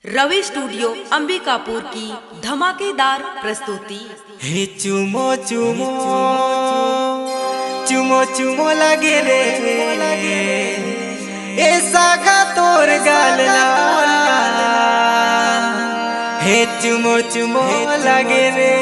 रवि studio Ambikapur की धमाकेदार प्रस्तुति। हे चुमो चुमो चुमो चुमो लगे रे ऐसा का तोर गालना। हे चुमो चुमो लगे रे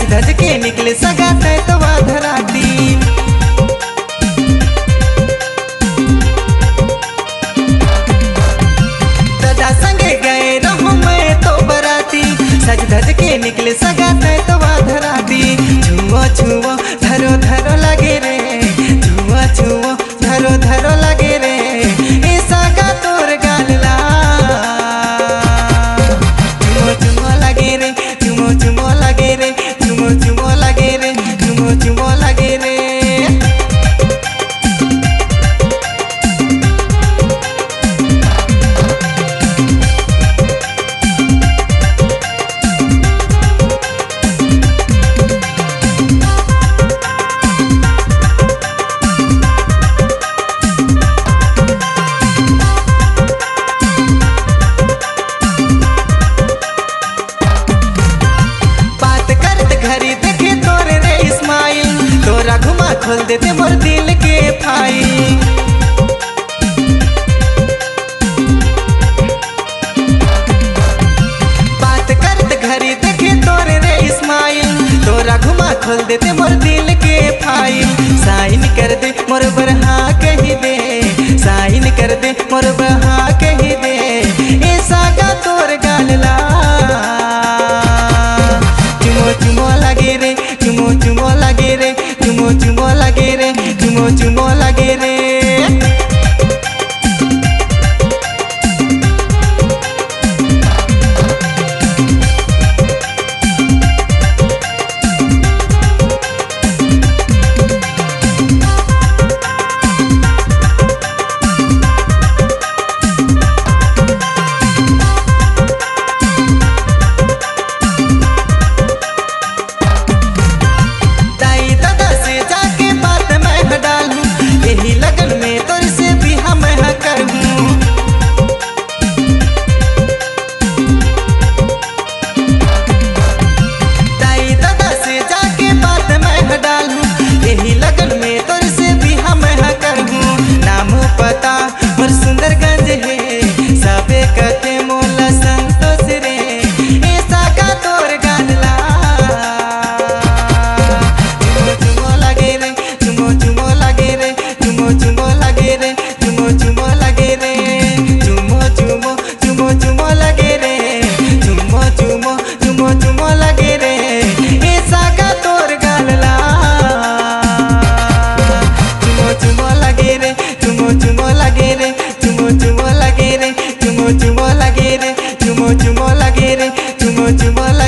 धज के निकले सगा तैतवा धराती। दादा संगे गए रहूं मैं तो बराती, सज धज के निकले सगा तैतवा धराती। छुओ छुओ धरो धरो लगे रे, छुओ छुओ धरो धरो लगे रे ऐसा का तोर गालला। चुमो चुमो लगे रे, चुमो चुमो लगे रे, चुमो चुमो लगे रे, चुमो चुमो लगे रे। खोल देते मोर दिल के फाइल। बात करते घरी देखे तोरे रे इस्माइल, तोरा घुमा खोल देते मोर दिल के फाइल। साइन कर दे मोर बरहा कही दे, साइन कर दे मोर बरहा कही दे ऐसा का तोर गालला। चुमो चुमो लगे रे, चुमो चुमो लगे रे, चुमो चुमो लगे रे, चुमो चुमो लगे रे। चुमो चुमो लगे रे, चुमो चुमो लगे रे, चुमो चुमो लगे।